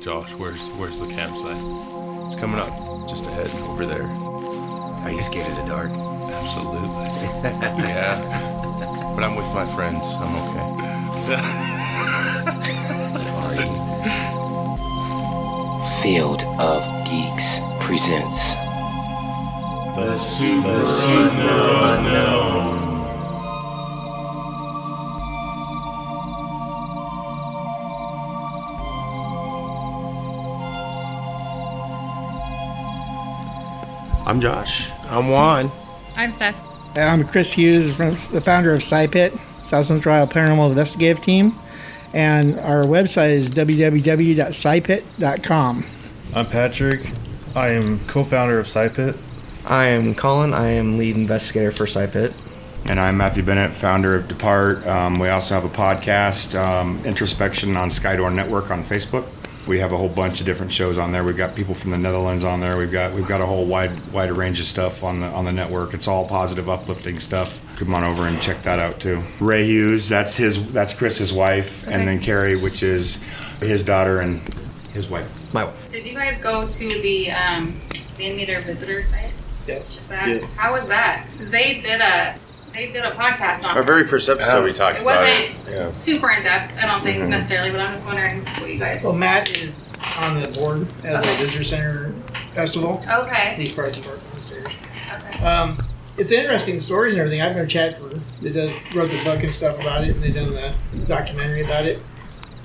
Josh, where's the campsite? It's coming up just ahead over there. Are you scared of the dark? Absolutely. Yeah. But I'm with my friends. I'm okay. Are you? Field of Geeks presents The Super Unknown. I'm Josh. I'm Juan. I'm Steph. I'm Chris Hughes, the founder of SCI-PIT, South Central Ohio Paranormal Investigative Team, and our website is www.scipit.com. I'm Patrick. I am co-founder of SCI-PIT. I am Colin. I am lead investigator for SCI-PIT. And I'm Matthew Bennett, founder of Dpart. We also have a podcast, Introspection on Skydor Network on Facebook. We have a whole bunch of different shows on there. We've got people from the Netherlands on there. We've got a whole wide range of stuff on the network. It's all positive, uplifting stuff. Come on over and check that out too. Ray Hughes, that's Chris's wife, okay. And then Carrie, which is his daughter and his wife. My wife. Did you guys go to the Van visitor site? Yes. How was that? Because they did a podcast on Our very first episode we talked about it. It wasn't super in depth, I don't think necessarily, but I'm just wondering what you guys. Well, Matt is on the board at the Visitor Center Festival. Okay. He's part of the board downstairs. Okay. It's interesting stories and everything. I've known Chad wrote the book and stuff about it, and they've done the documentary about it.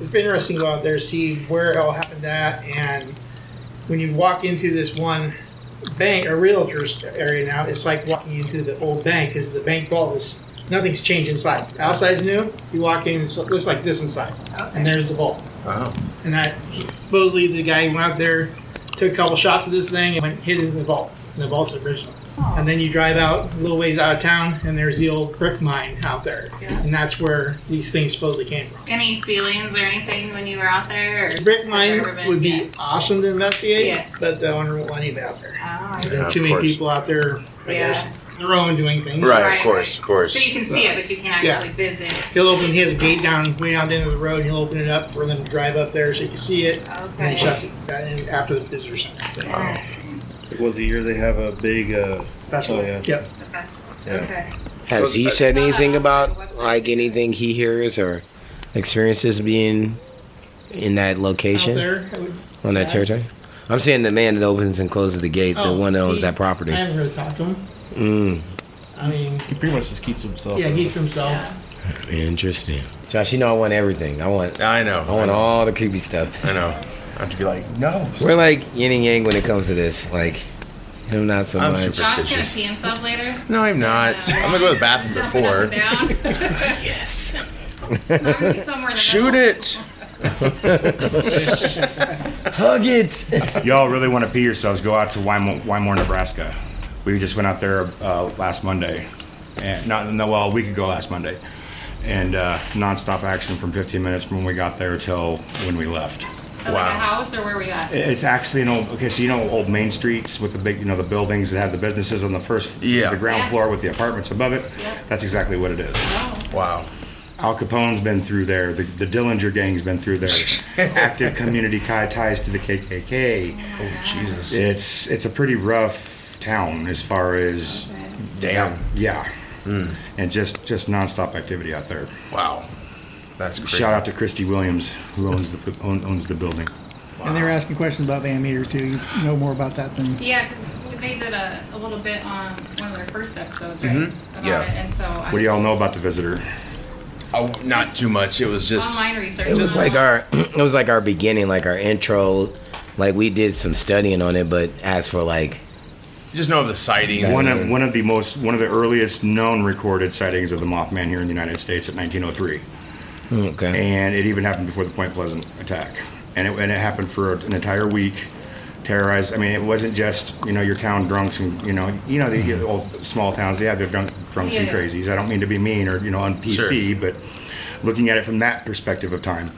It's been interesting to go out there, see where it all happened at, and when you walk into this one bank, a realtor's area now, it's like walking into the old bank because the bank vault is, nothing's changed inside. The outside's new, you walk in, it looks like this inside. Okay. And there's the vault. Wow. And that, supposedly the guy went out there, took a couple shots of this thing, and went hid it in the vault. And the vault's original. Oh. And then you drive out a little ways out of town, and there's the old brick mine out there. Yeah. And that's where these things supposedly came from. Any feelings or anything when you were out there? Or Brick mine would be awesome to investigate, Yeah. but the owner won't let you out there. Oh, There are too many people out there, I guess, on their own doing things. Right, of course. So you can see it, but you can't actually visit. He has a gate down way out the end of the road, and he'll open it up for them to drive up there so you can see it. Okay. And then he shuts it in after the visitor center. Yes. It was the year they have a big Festival. yeah. Yep. The festival. Yeah. Okay. Has he said anything about website. like anything he hears or experiences being in that location Out there, on that territory? I'm saying the man that opens and closes the gate, the one that owns that property. I haven't really talked to him. I mean, He pretty much just keeps himself. yeah, he keeps himself. Interesting. Josh, you know I want everything. I want I know. all the creepy stuff. I know. I have to be like, no. We're like yin and yang when it comes to this. Like, him not so I'm much. super- Josh's gonna pee himself later. No, I'm not. I'm gonna go to the bathroom Jumping up before. and down. Yes. I'm gonna be somewhere in the Shoot middle. it. Hug it. Y'all really want to pee yourselves, go out to Wymore, Nebraska. We just went out there last Monday, and a week ago last Monday, and nonstop action from 15 minutes from when we got there till when we left. Like a house or where we at? It's actually an old, old main streets with the big, the buildings that have the businesses on the first, Yeah. the ground Yeah. floor with the apartments above it. Yep. That's exactly what it is. Oh. Wow. Al Capone's been through there. The Dillinger gang's been through there. Active community ties to the KKK. Oh, Jesus. It's a pretty rough town as far as Damn. yeah, and just nonstop activity out there. Wow. That's crazy. Shout out to Christy Williams who owns the building. And they were asking questions about Van Meter too. You know more about that than Yeah, because they did a little bit on one of their first episodes, right? About Yeah. it, and so What do y'all know about the visitor? Oh, not too much. It was just. online research. It was like our beginning, like our intro. Like we did some studying on it, but as for like You just know of the sightings. One of the earliest known recorded sightings of the Mothman here in the United States at 1903. okay, And it even happened before the Point Pleasant attack, and it happened for an entire week. Terrorized. I mean, it wasn't just your town drunks and the old small towns. They have their drunks and crazies. I don't mean to be mean or on PC, but looking at it from that perspective of time,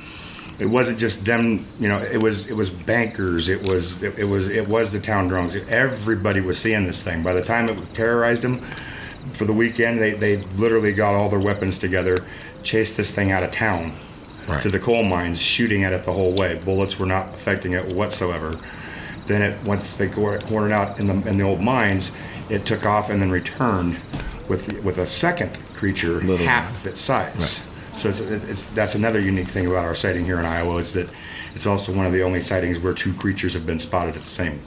it wasn't just them. It was bankers. It was the town drunks. Everybody was seeing this thing. By the time it terrorized them for the weekend, they literally got all their weapons together, chased this thing out of town. Right. to the coal mines, shooting at it the whole way. Bullets were not affecting it whatsoever. Then once they cornered out in the old mines, it took off and then returned with a second creature half of its size. Right. So that's another unique thing about our sighting here in Iowa, is that it's also one of the only sightings where two creatures have been spotted at the same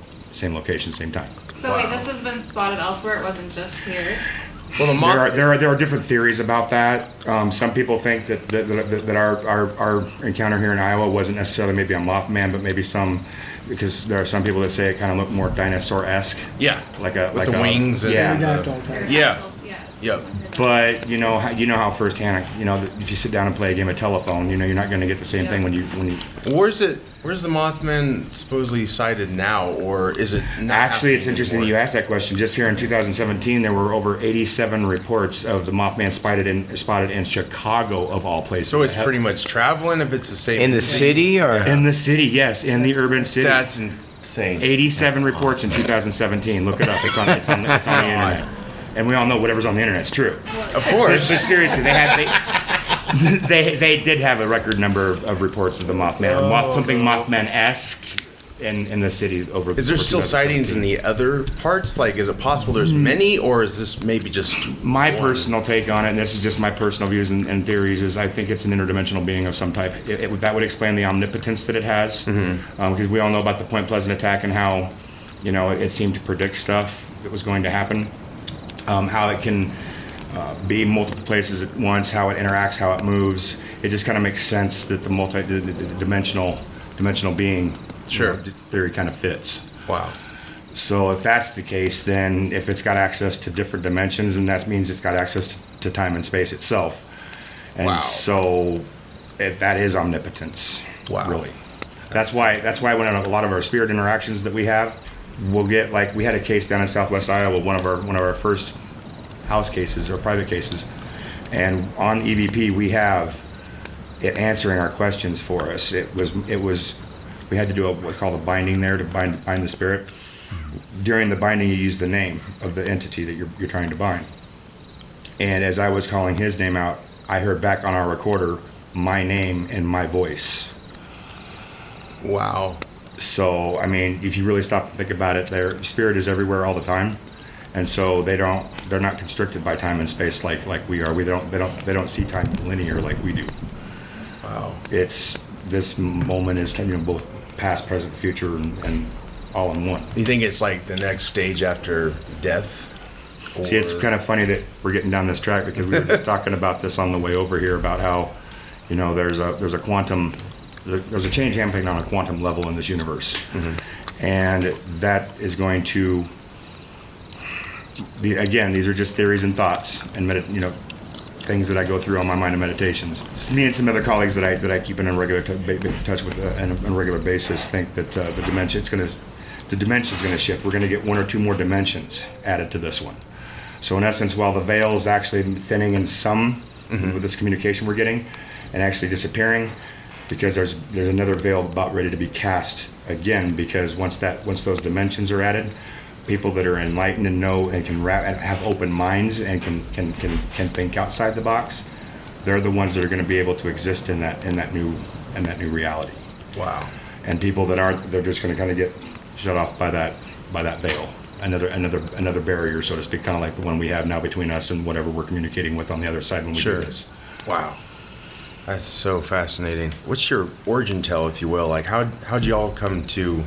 location, same time. So wait, this has been spotted elsewhere. It wasn't just here. Well, there are different theories about that. Some people think that our encounter here in Iowa wasn't necessarily maybe a Mothman, but maybe because there are some people that say it kind of looked more dinosaur-esque. Yeah. Like the wings and yeah. Yep. But you know how firsthand, if you sit down and play a game of telephone, you're not going to get the same thing when you. Where's the Mothman supposedly sighted now, or is it not? Actually, it's happening interesting anymore? you asked that question. Just here in 2017, there were over 87 reports of the Mothman spotted in Chicago, of all places. So it's pretty much traveling if it's the same. In the city or? In the city, yes, in the urban city. That's insane. 87 reports in 2017. Look it up. It's on the internet. And we all know whatever's on the internet's true. Of course. But seriously, they did have a record number of reports of the Mothman, or something Mothman-esque in the city over. Is there still sightings in the other parts? Like, is it possible there's many, or is this maybe just my one? personal take on it, and this is just my personal views and theories, is I think it's an interdimensional being of some type. That would explain the omnipotence that it has, because we all know about the Point Pleasant attack and how, it seemed to predict stuff that was going to happen. How it can be multiple places at once, how it interacts, how it moves. It just kind of makes sense that the dimensional being theory kind of fits. Wow. So if that's the case, then if it's got access to different dimensions, then that means it's got access to time and space itself. And so that is omnipotence. Wow. Really. That's why when a lot of our spirit interactions that we have, we'll get, like, we had a case down in Southwest Iowa, one of our first house cases or private cases, and on EVP we have it answering our questions for us. It was we had to do what's called a binding there to bind the spirit. During the binding, you use the name of the entity that you're trying to bind. And as I was calling his name out, I heard back on our recorder my name and my voice. Wow. So, I mean, if you really stop and think about it, their spirit is everywhere all the time, and so they're not constricted by time and space like we are. They don't see time linear like we do. Wow. This moment is both past, present, future, and all in one. You think it's like the next stage after death? See, it's kind of funny that we're getting down this track, because we were just talking about this on the way over here about how, there's a quantum. There's a change happening on a quantum level in this universe, and that is going to be, again, these are just theories and thoughts and things that I go through on my mind in meditations. It's me and some other colleagues that I keep in a regular touch with on a regular basis think that the dimension is going to shift. We're going to get one or two more dimensions added to this one. So in essence, while the veil is actually thinning in some with this communication we're getting, and actually disappearing, because there's another veil about ready to be cast again, because once those dimensions are added, people that are enlightened and know and can and have open minds and can think outside the box, they're the ones that are going to be able to exist in that new reality. Wow. And people that aren't, they're just going to kind of get shut off by that veil, another barrier, so to speak, kind of like the one we have now between us and whatever we're communicating with on the other side when we do this. Wow. That's so fascinating. What's your origin tale, if you will? Like, how'd you all come to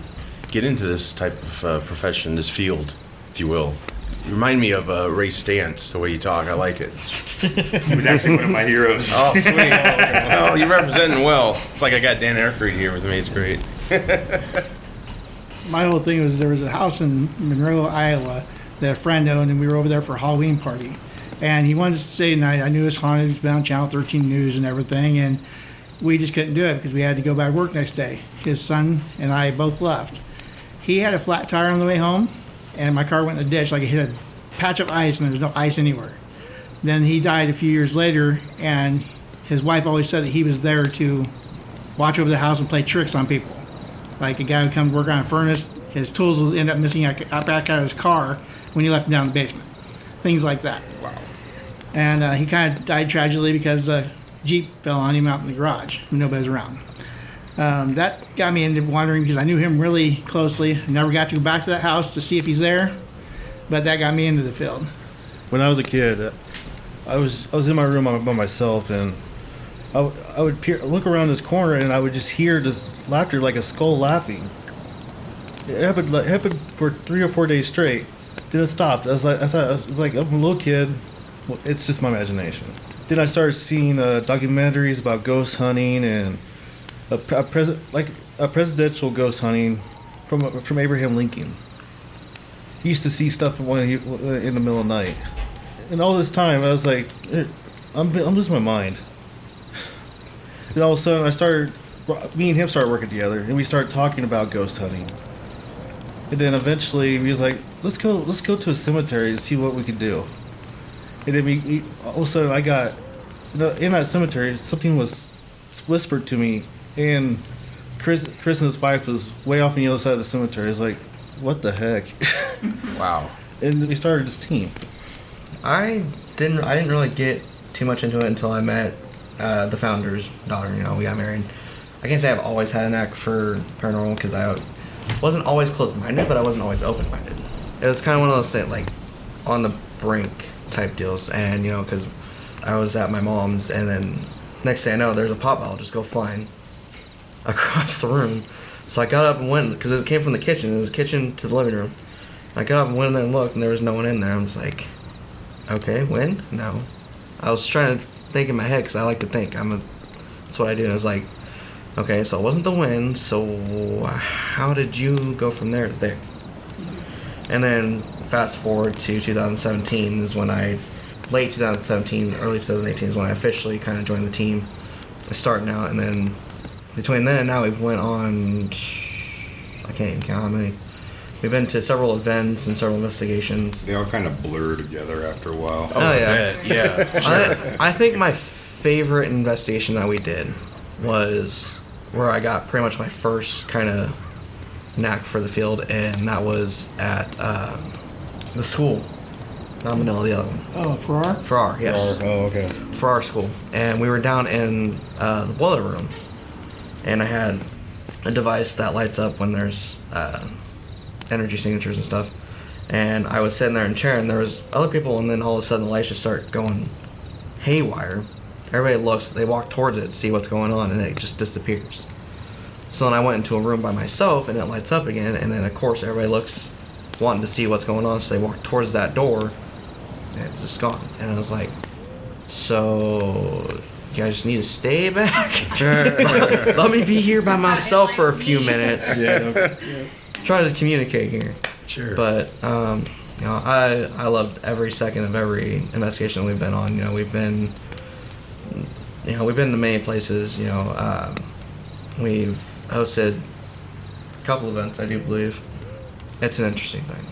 get into this type of profession, this field, if you will? You remind me of Ray Stantz, the way you talk. I like it. He was actually one of my heroes. Oh, sweet. Well, you're representing well. It's like I got Dan Aykroyd here with me. It's great. My whole thing was, there was a house in Monroe, Iowa that a friend owned, and we were over there for a Halloween party. And he wanted to stay the night. I knew it was haunted. He was been on Channel 13 News and everything. And we just couldn't do it because we had to go back to work next day. His son and I both left. He had a flat tire on the way home, and my car went in the ditch. Like, it hit a patch of ice, and there was no ice anywhere. Then he died a few years later, and his wife always said that he was there to watch over the house and play tricks on people. Like, a guy would come to work on a furnace, his tools would end up missing back out of his car when he left them down in the basement. Things like that. Wow. And he kind of died tragically because Jeep fell on him out in the garage when nobody's around. That got me into wondering because I knew him really closely. I never got to go back to that house to see if he's there, but that got me into the field. When I was a kid, I was in my room by myself, and I would look around this corner, and I would just hear this laughter, like a skull laughing. It happened for 3 or 4 days straight. Didn't stop. I was like, I'm a little kid. Well, it's just my imagination. Then I started seeing documentaries about ghost hunting and a presidential ghost hunting from Abraham Lincoln. He used to see stuff in the middle of the night, and all this time I was like, I'm losing my mind. Then all of a sudden me and him started working together, and we started talking about ghost hunting. And then eventually he was like, let's go to a cemetery to see what we could do. And then all of a sudden I got, in that cemetery, something was whispered to me, and Chris and his wife was way off on the other side of the cemetery. I was like, what the heck? Wow. And we started this team. I didn't really get too much into it until I met the founder's daughter. You know, we got married. I can't say I've always had a knack for paranormal because I wasn't always closed-minded, but I wasn't always open-minded. It was kind of one of those things, like, on the brink type deals. And, you know, because I was at my mom's, and then next thing I know, there's a pop bottle just go flying across the room. So I got up and went, because it came from the kitchen. It was the kitchen to the living room. I got up and went in there and looked, and there was no one in there. I was like, okay, when? No. I was trying to think in my head, because I like to think. That's what I do. And I was like, okay, so it wasn't the wind, so how did you go from there to there? And then fast forward to 2017 is when late 2017, early 2018 is when I officially kind of joined the team, starting out, and then between then and now we've went on, I can't even count how many. We've been to several events and several investigations. They all kind of blur together after a while. Oh yeah. Yeah. Sure. I think my favorite investigation that we did was where I got pretty much my first kind of knack for the field, and that was at the school. Not Manila, the other one. Oh, Farrar? Farrar, yes. Oh, okay. Farrar School. And we were down in the boiler room, and I had a device that lights up when there's energy signatures and stuff. And I was sitting there in a chair, and there was other people, and then all of a sudden the lights just start going haywire. Everybody looks, they walk towards it to see what's going on, and it just disappears. So then I went into a room by myself, and it lights up again, and then of course everybody looks, wanting to see what's going on, so they walk towards that door, and it's just gone. And I was like, so you guys just need to stay back? Let me be here by myself for a few minutes. Yeah. Try to communicate here. Sure. But you know, I loved every second of every investigation we've been on. You know, we've been to many places. You know, we've hosted a couple events, I do believe. It's an interesting thing.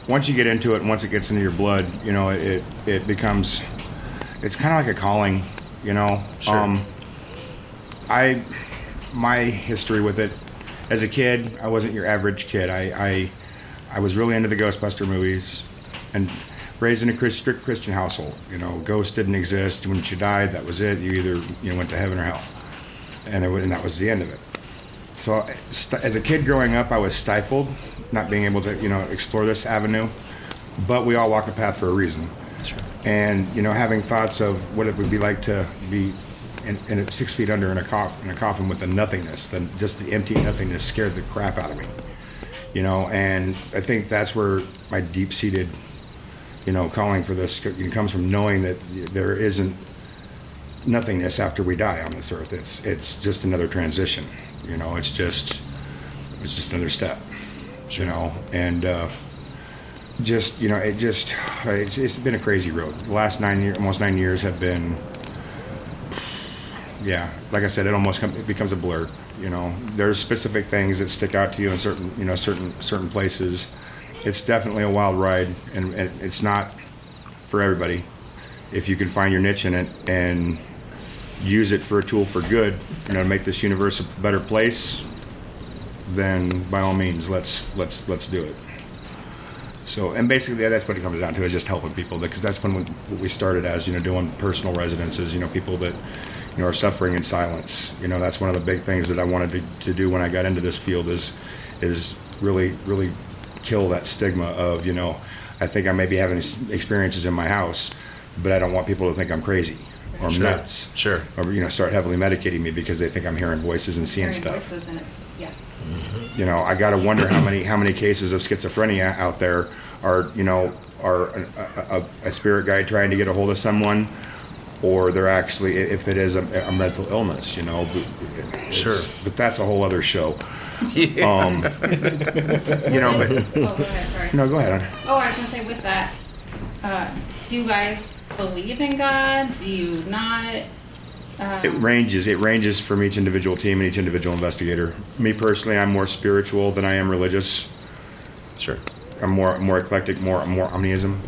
Once you get into it, and once it gets into your blood, you know, it becomes, it's kind of like a calling, you know. Sure. My history with it, as a kid, I wasn't your average kid. I was really into the Ghostbuster movies, and raised in a strict Christian household. You know, ghosts didn't exist. When you died, that was it. You either went to heaven or hell, and that was the end of it. So, as a kid growing up, I was stifled, not being able to explore this avenue. But we all walk a path for a reason. Sure. And having thoughts of what it would be like to be in 6 feet under in a coffin with the nothingness, then just the empty nothingness scared the crap out of me. And I think that's where my deep-seated, calling for this comes from, knowing that there isn't nothingness after we die on this earth. It's just another transition. It's just another step. And it's been a crazy road. The last almost 9 years have been, like I said, it becomes a blur. There's specific things that stick out to you in certain places. It's definitely a wild ride, and it's not for everybody. If you can find your niche in it and use it for a tool for good, to make this universe a better place, then by all means, let's do it. So, and basically that's what it comes down to, is just helping people, because that's when we started as, doing personal residences, people that, are suffering in silence. That's one of the big things that I wanted to do when I got into this field is really, really kill that stigma of, I think I may be having experiences in my house, but I don't want people to think I'm crazy or Sure. nuts. Sure. Or, start heavily medicating me because they think I'm hearing voices and seeing Hearing stuff. voices and it's, yeah. I got to wonder how many cases of schizophrenia out there are a spirit guide trying to get a hold of someone, or they're actually, if it is a mental illness, Sure. But that's a whole other show. Yeah. But Oh, go ahead, sorry. no, go ahead. Oh, I was gonna say with that, do you guys believe in God? Do you not? It ranges from each individual team and each individual investigator. Me personally, I'm more spiritual than I am religious. Sure. I'm more eclectic, more omnism.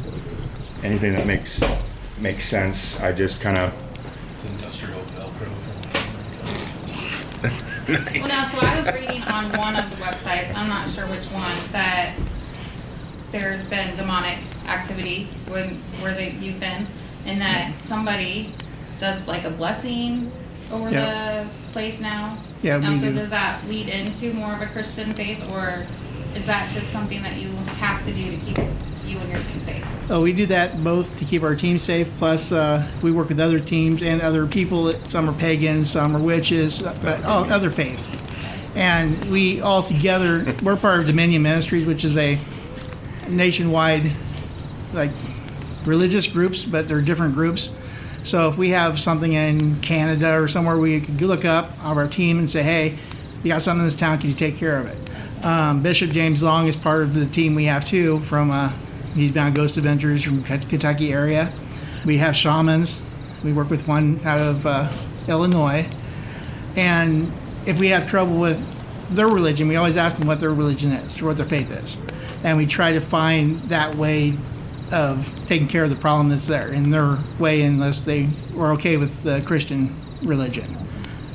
Anything that makes sense, I just kind of. Well, no, so I was reading on one of the websites, I'm not sure which one, that there's been demonic activity you've been, and that somebody does like a blessing over Yeah. the place now. Yeah, Now, we so do. does that lead into more of a Christian faith, or is that just something that you have to do to keep you and your team safe? Oh, we do that both to keep our team safe, plus we work with other teams and other people. Some are pagans, some are witches, but all other faiths. And we all together, we're part of Dominion Ministries, which is a nationwide, like, religious groups, but they're different groups. So if we have something in Canada or somewhere, we can look up our team and say, hey, you got something in this town, can you take care of it? Bishop James Long is part of the team we have too, from he's been on Ghost Adventures from Kentucky area. We have shamans. We work with one out of Illinois. And if we have trouble with their religion, we always ask them what their religion is, or what their faith is. And we try to find that way of taking care of the problem that's there in their way, unless they were okay with the Christian religion.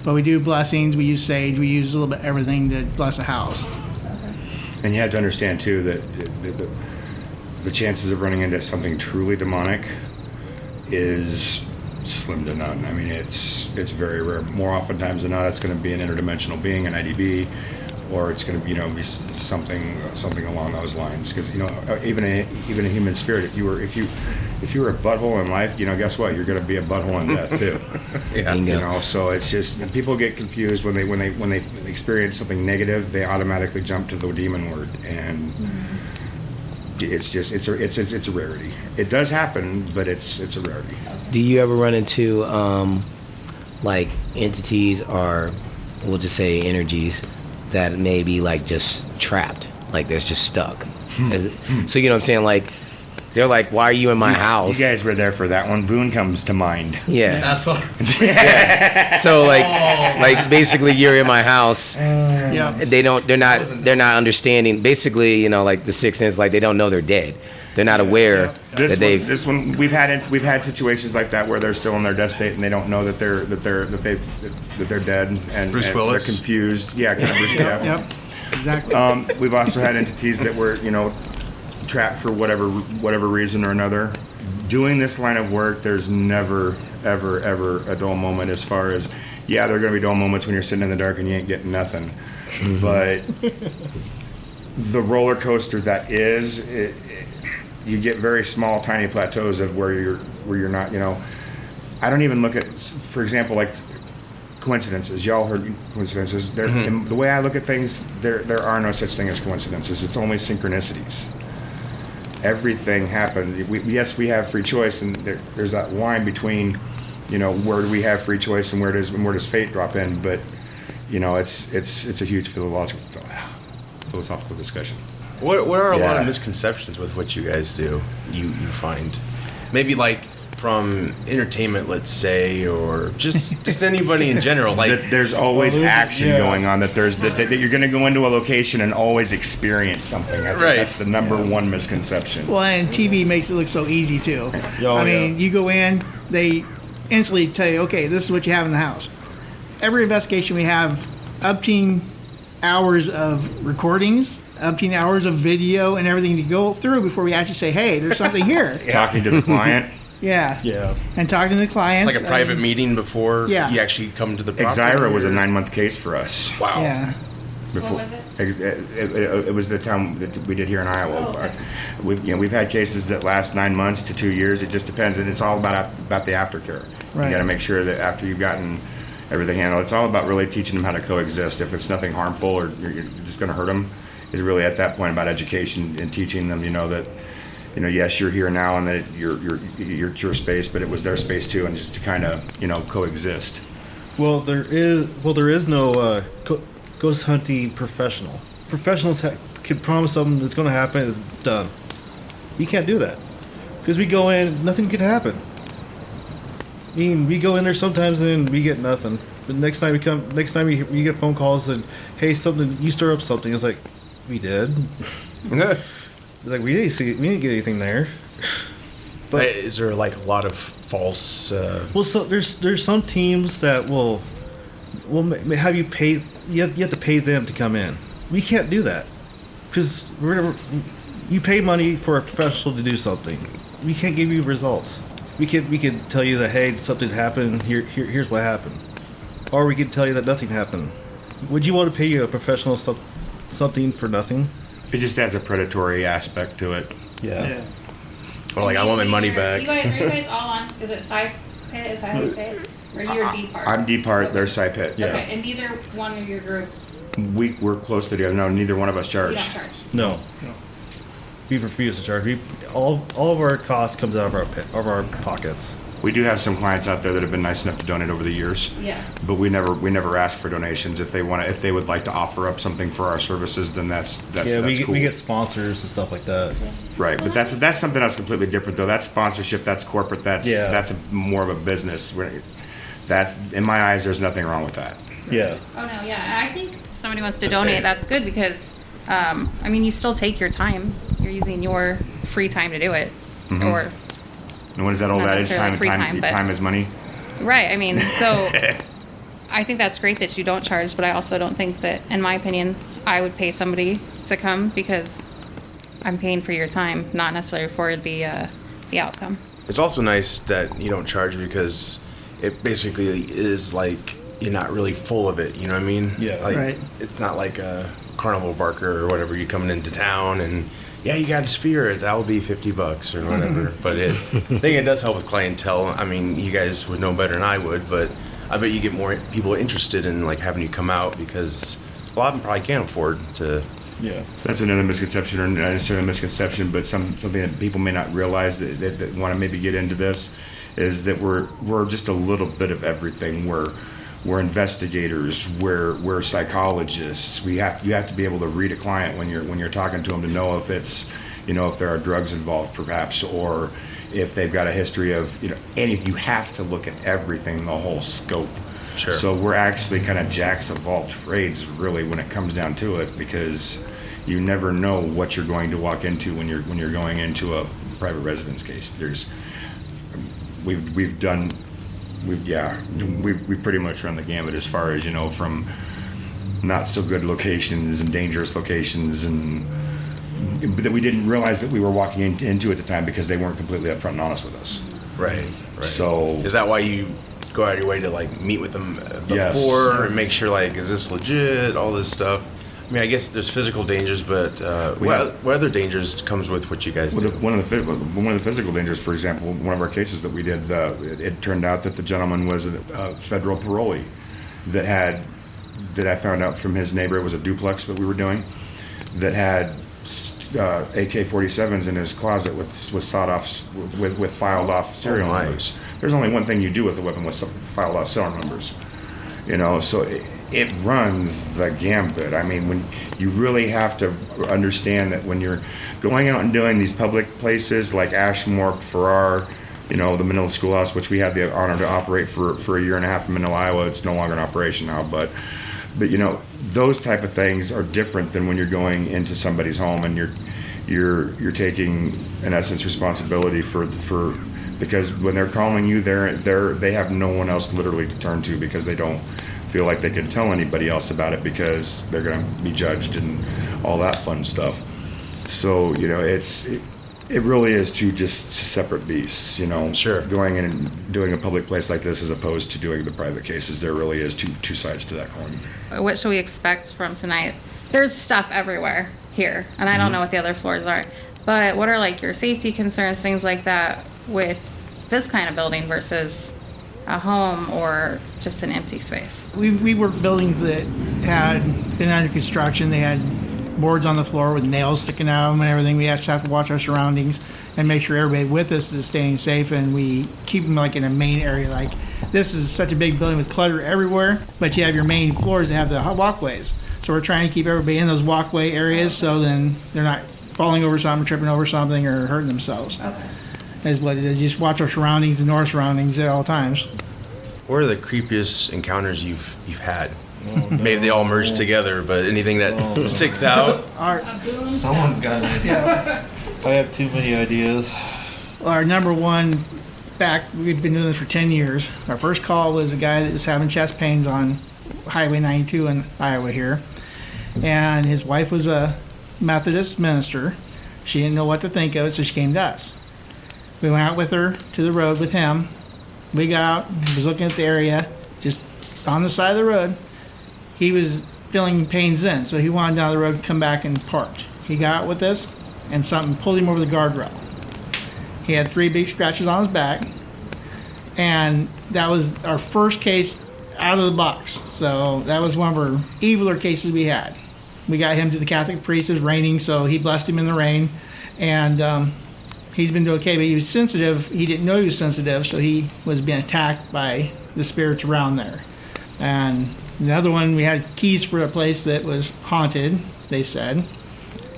But we do blessings, we use sage, we use a little bit everything to bless a house. And you have to understand too that the chances of running into something truly demonic is slim to none. I mean, it's very rare. More oftentimes than not, it's going to be an interdimensional being, an IDB, or it's going to be something along those lines. Because even a human spirit, if you were a butthole in life, guess what? You're going to be a butthole in death too. Bingo. So it's just people get confused when they experience something negative, they automatically jump to the demon word, and it's a rarity. It does happen, but it's a rarity. Do you ever run into like entities, or we'll just say energies, that may be like just trapped, like they're just stuck? So you know what I'm saying? Like they're like, why are you in my house? You guys were there for that one. Boone comes to mind. Yeah. That's what. Yeah. So like basically you're in my house. Yeah. They're not understanding. Basically, like the Sixth Sense, like they don't know they're dead. They're not aware that they've. This one we've had situations like that where they're still in their death state and they don't know that they're dead, and Bruce Willis? they're confused. Yeah, kind of Bruce. Yep, Yeah. yep, exactly. We've also had entities that were trapped for whatever reason or another. Doing this line of work, there's never ever a dull moment. As far as there are going to be dull moments when you're sitting in the dark and you ain't getting nothing, but the roller coaster that is it, you get very small, tiny plateaus of where you're not. I don't even look at, for example, like coincidences. Y'all heard coincidences. The way I look at things, there are no such thing as coincidences. It's only synchronicities. Everything happened. Yes, we have free choice, and there's that line between, where do we have free choice and where does fate drop in? But, it's a huge philosophical discussion. What are a lot Yeah. of misconceptions with what you guys do? You find maybe like from entertainment, let's say, or just anybody in general. Like That there's always action going on. That you're going to go into a location and always experience something. I think Right. that's the number one misconception. Well, and TV makes it look so easy too. Oh, I mean, you go in, they instantly tell you, okay, this is what you have in the house. Every investigation we have, umpteen hours of recordings, umpteen hours of video, and everything to go through before we actually say, hey, there's something here. Talking to the client. Yeah. Yeah. And talking to the It's clients. like a private meeting before Yeah. you actually come to the property. Exira was a 9-month case for us. Wow. Yeah. What was it? It was the town that we did here in Iowa. Oh, okay. We've had cases that last 9 months to 2 years. It just depends, and it's all about the aftercare. Right. You got to make sure that after you've gotten everything handled, it's all about really teaching them how to coexist. If it's nothing harmful or you're just going to hurt them, it's really at that point about education and teaching them. That yes, you're here now, and that it's your space, but it was their space too, and just to kind of coexist. Well, there is no ghost hunting professional. Professionals can promise something that's going to happen. It's done. You can't do that because we go in, nothing could happen. I mean, we go in there sometimes and we get nothing. But next time you get phone calls and hey, you stir up something. It's like we did. It's like we didn't get anything there. But is there like a lot of false? Well, so there's some teams that will have you pay. You have to pay them to come in. We can't do that because you pay money for a professional to do something. We can't give you results. We can tell you that hey, something happened. Here's what happened, or we can tell you that nothing happened. Would you want to pay a professional something for nothing? It just adds a predatory aspect to it. Yeah. Or like I want my money Are back. you guys all on? Is it SCI-PIT? Is that how you say it? Or you're Dpart? I'm Dpart. They're SCI-PIT. Yeah. Okay, and neither one of your groups. We're close together. No, neither one of us You charge. don't charge. No. We refuse to charge. All of our costs comes out of our pockets. We do have some clients out there that have been nice enough to donate over the years. Yeah. But we never ask for donations. If they would like to offer up something for our services, then that's cool. we get sponsors and stuff like that. Right, but that's something else completely different though. That's sponsorship. That's corporate. That's more of a business. That's in my eyes. There's nothing wrong with that. Yeah. Oh no, yeah. I think if somebody wants to donate, that's good because, you still take your time. You're using your free time to do it, or And what is that old Not adage? necessarily free time, but- Time is money. right. So I think that's great that you don't charge, but I also don't think that, in my opinion, I would pay somebody to come because I'm paying for your time, not necessarily for the outcome. It's also nice that you don't charge because it basically is like you're not really full of it. You know what I mean? Yeah. Like, Right. It's not like a carnival barker or whatever. You're coming into town and you got a spirit. That'll be $50 or whatever. But I think it does help with clientele. I mean, you guys would know better than I would, but I bet you get more people interested in like having you come out because a lot of them probably can't afford to. Yeah. That's another misconception, or not necessarily a misconception, but something that people may not realize that want to maybe get into this is that we're just a little bit of everything. We're investigators. We're psychologists. You have to be able to read a client when you're talking to them to know if it's if there are drugs involved perhaps, or if they've got a history of anything. You have to look at everything, the whole scope. Sure. So we're actually kind of jacks of all trades, really, when it comes down to it, because you never know what you're going to walk into when you're going into a private residence case. We've pretty much run the gamut as far as from not so good locations and dangerous locations, and that we didn't realize that we were walking into at the time because they weren't completely upfront and honest with us. Right. So Is that why you go out of your way to like meet with them before Yes. and make sure like is this legit, all this stuff? I mean, I guess there's physical dangers, but what other dangers comes with what you guys do? one of the physical dangers, for example, one of our cases that we did, it turned out that the gentleman was a federal parolee that I found out from his neighbor. It was a duplex that we were doing that had AK-47s in his closet with sawed-off with filed-off serial my. numbers. There's only one thing you do with a weapon with some filed-off serial numbers, so it runs the gambit. I mean, when you really have to understand that when you're going out and doing these public places like Ashmore, Farrar, the Manila Schoolhouse, which we had the honor to operate for a year and a half in Manila, Iowa. It's no longer in operation now, but those type of things are different than when you're going into somebody's home and you're taking, in essence, responsibility for because when they're calling you, they have no one else literally to turn to because they don't feel like they can tell anybody else about it because they're going to be judged and all that fun stuff. So it really is two just separate beasts, you know. Sure. Going in and doing a public place like this as opposed to doing the private cases, there really is two sides to that coin. What should we expect from tonight? There's stuff everywhere here, and I don't know what the other floors are. But what are like your safety concerns, things like that, with this kind of building versus a home or just an empty space? We worked buildings that had been under construction. They had boards on the floor with nails sticking out of them and everything. We actually have to watch our surroundings and make sure everybody with us is staying safe, and we keep them like in a main area. Like this is such a big building with clutter everywhere, but you have your main floors that have the walkways. So we're trying to keep everybody in those walkway areas so then they're not falling over something, tripping over something, or hurting themselves. Okay. Is what it is. You just watch our surroundings and our surroundings at all times. What are the creepiest encounters you've had? Maybe they all merge together, but anything that sticks out? Someone's got an idea. I have too many ideas. Our number one we've been doing this for 10 years. Our first call was a guy that was having chest pains on Highway 92 in Iowa here. And his wife was a Methodist minister. She didn't know what to think of it, so she came to us. We went out with her to the road with him. We got out, he was looking at the area, just on the side of the road. He was feeling pains then, so he wanted down the road to come back and parked. He got out with us, and something pulled him over the guardrail. He had 3 big scratches on his back, and that was our first case out of the box. So that was one of our eviler cases we had. We got him to the Catholic priest. It was raining, so he blessed him in the rain, and he's been doing okay, but he was sensitive. He didn't know he was sensitive, so he was being attacked by the spirits around there. And the other one, we had keys for a place that was haunted, they said.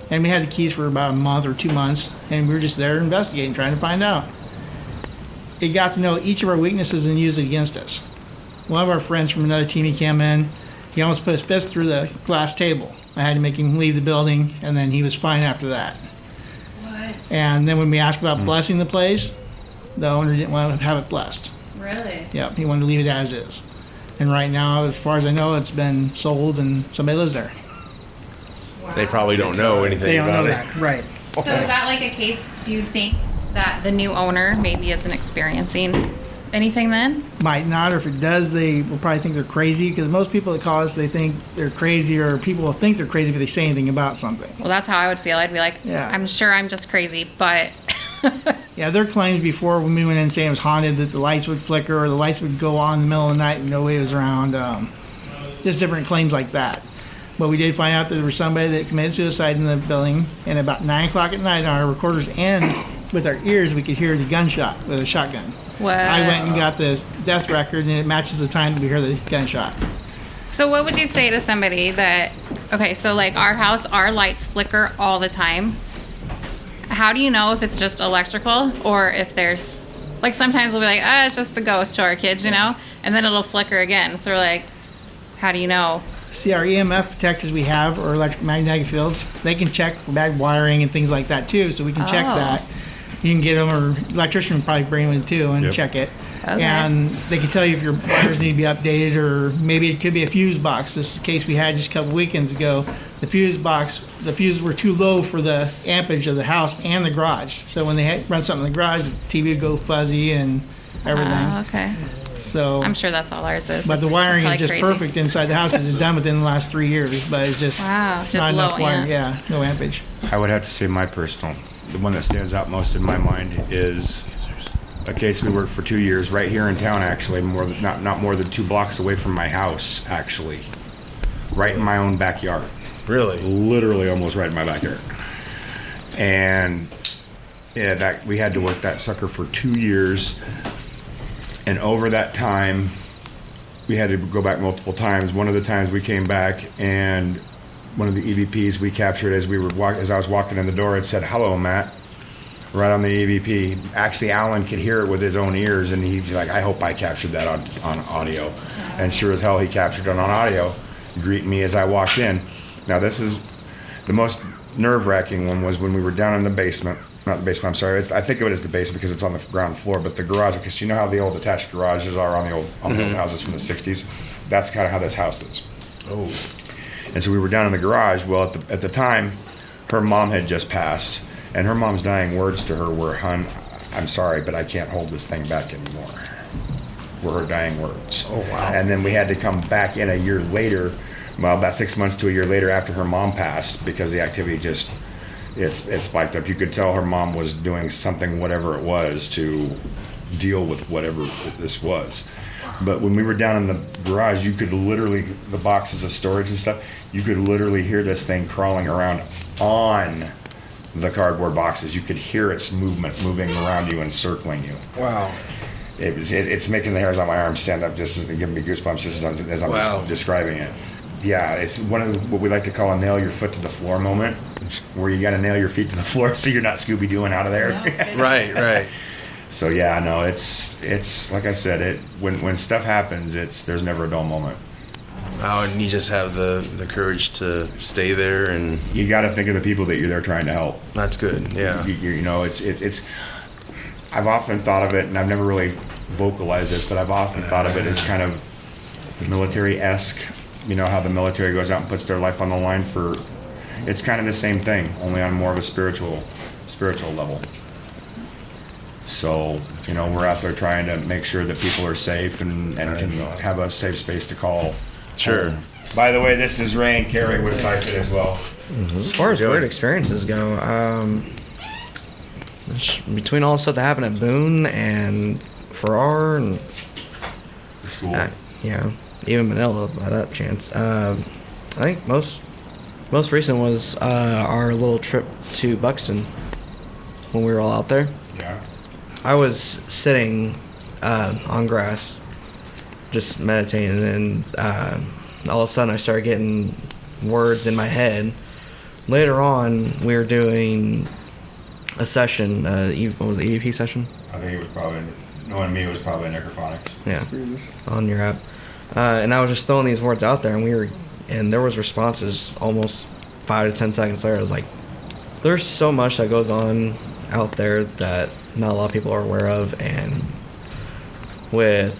And we had the keys for about a month or 2 months, and we were just there investigating, trying to find out. It got to know each of our weaknesses and used it against us. One of our friends from another team, he came in, he almost put his fist through the glass table. I had to make him leave the building, and then he was fine after that. What? And then when we asked about blessing the place, the owner didn't want to have it blessed. Really? Yep, he wanted to leave it as is. And right now, as far as I know, it's been sold and somebody lives there. Wow. They probably don't know anything They don't about know it. that, right. So is that like a case, do you think that the new owner maybe isn't experiencing anything then? Might not, or if it does, they will probably think they're crazy, because most people that call us, they think they're crazy, or people will think they're crazy if they say anything about something. Well, that's how I would feel. I'd be like, Yeah. I'm sure I'm just crazy, but Yeah, their claims before when we went in and saying it was haunted, that the lights would flicker or the lights would go on in the middle of the night and nobody was around. Just different claims like that. But we did find out that there was somebody that committed suicide in the building, and about 9 o'clock at night on our recorders and with our ears, we could hear the gunshot with a shotgun. what? I went and got the death record, and it matches the time that we hear the gunshot. So what would you say to somebody that, okay, so like our house, our lights flicker all the time. How do you know if it's just electrical or if there's, like sometimes we'll be like, it's just the ghost to our kids, you know? And then it'll flicker again. So we're like, how do you know? See, our EMF detectors we have, or electromagnetic fields, they can check for bad wiring and things like that too, so we can check Oh. that. You can get them, or electrician will probably bring them in too and Yep. check it. Okay. And they can tell you if your wires need to be updated, or maybe it could be a fuse box. This is a case we had just a couple weekends ago. The fuses were too low for the ampage of the house and the garage. So when they run something in the garage, the TV would go fuzzy and everything. Oh, okay. So, I'm sure that's all ours is. but the wiring Probably is just crazy. perfect inside the house because it's done within the last 3 years. But it's just Wow, just not enough low wiring. amp. Yeah, no ampage. I would have to say my personal, the one that stands out most in my mind is a case we worked for 2 years right here in town, actually, not more than 2 blocks away from my house, actually, right in my own backyard. Really? Literally almost right in my backyard. And yeah, that we had to work that sucker for 2 years. And over that time, we had to go back multiple times. One of the times we came back, and one of the EVPs we captured as I was walking in the door, it said, "Hello, Matt," right on the EVP. Actually, Alan could hear it with his own ears, and he's like, "I hope I captured that on audio." And sure as hell, he captured it on audio, greeting me as I walked in. Now, this is the most nerve-wracking one, was when we were down in the basement. Not the basement, I'm sorry. I think of it as the basement because it's on the ground floor, but the garage, because you know how the old attached garages are on the old houses from the 60s? That's kind of how this house is. Oh. And so we were down in the garage. Well, at the time, her mom had just passed, And her mom's dying words to her were, "Hun, I'm sorry, but I can't hold this thing back anymore," were her dying words. Oh, wow. And then we had to come back in a year later, well, about 6 months to a year later after her mom passed, because the activity just, it spiked up. You could tell her mom was doing something, whatever it was, to deal with whatever this was. But when we were down in the garage, you could literally, the boxes of storage and stuff, you could literally hear this thing crawling around on the cardboard boxes. You could hear its movement moving around you and circling you. Wow. It's making the hairs on my arms stand up, just giving me goosebumps just as I'm Wow. describing it. Yeah, it's one of what we like to call a nail your foot to the floor moment, where you got to nail your feet to the floor so you're not Scooby-Dooing out of there. Right. So yeah, no, it's like I said, when stuff happens, there's never a dull moment. Wow, and you just have the courage to stay there, and You got to think of the people that you're there trying to help. that's good. Yeah. You know, it's. I've often thought of it, and I've never really vocalized this, but I've often thought of it as kind of military-esque. You know how the military goes out and puts their life on the line for. It's kind of the same thing, only on more of a spiritual level. So, you know, we're out there trying to make sure that people are safe and can have a safe space to call. Sure. By the way, this is Ray and Carrie with SCI-PIT as well. As far as weird experiences go, between all the stuff that happened at Boone and Farrar and The school. yeah, even Manila by that chance. I think most recent was our little trip to Buxton when we were all out there. Yeah. I was sitting on grass, just meditating, and all of a sudden I started getting words in my head. Later on, we were doing a session. What was it, EVP session? I think it was probably, knowing me, it was probably necrophonics. Yeah, on your app. And I was just throwing these words out there, and there was responses almost 5 to 10 seconds later. I was like, there's so much that goes on out there that not a lot of people are aware of, and with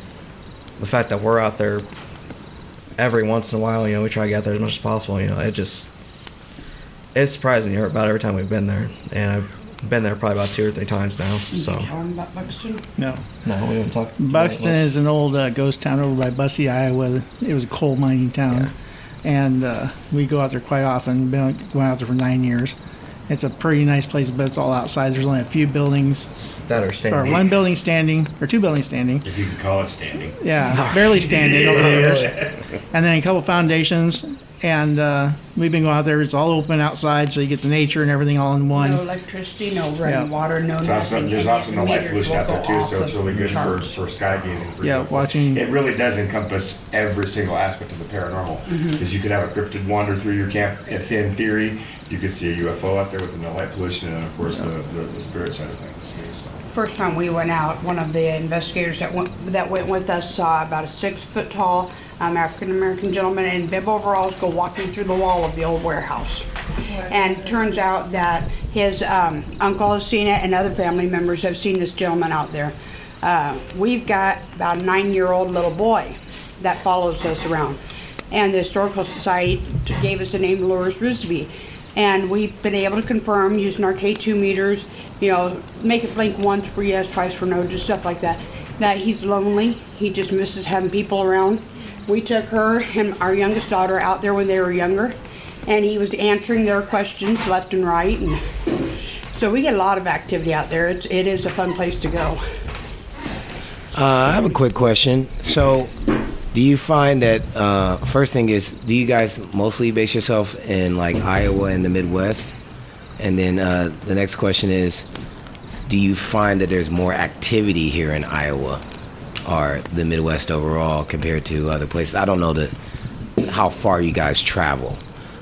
the fact that we're out there every once in a while, you know, we try to get out there as much as possible, you know, it's surprising about every time we've been there, and I've been there probably about 2 or 3 times now, so. Did you tell them about Buxton? No. No, we haven't talked. Buxton is an old ghost town over by Bussey, Iowa. It was a coal mining town. And we go out there quite often. Been going out there for 9 years. It's a pretty nice place, but it's all outside. There's only a few buildings, that are or standing. one building standing, or 2 buildings standing. If you can call it standing. Yeah, barely standing over the years. And then a couple foundations. And we've been going out there. It's all open outside, so you get the nature and everything all in one. No electricity, no running Yeah. water, no nothing. There's and also your no light meters pollution will out there go too, off so it's of really good charts. for sky gazing. For Yeah, people. watching. It really does encompass every single aspect of the paranormal. Because you could have a cryptid wander through your camp. If in theory, you could see a UFO out there with no light pollution, and of course the spirit side of things. So. First time we went out, one of the investigators that went with us saw about a 6-foot tall African-American gentleman in bib overalls go walking through the wall of the old warehouse. And turns out that his uncle has seen it and other family members have seen this gentleman out there. We've got about a 9-year-old little boy that follows us around. And the Historical Society gave us the name Loris Risby. And we've been able to confirm using our K2 meters, you know, make it blink once for yes, twice for no, just stuff like that, that he's lonely. He just misses having people around. We took her and our youngest daughter out there when they were younger, and he was answering their questions left and right. And so we get a lot of activity out there. It is a fun place to go. I have a quick question. So, do you find that, first thing is, do you guys mostly base yourself in like Iowa and the Midwest? And then the next question is, do you find that there's more activity here in Iowa or the Midwest overall compared to other places? I don't know how far you guys travel,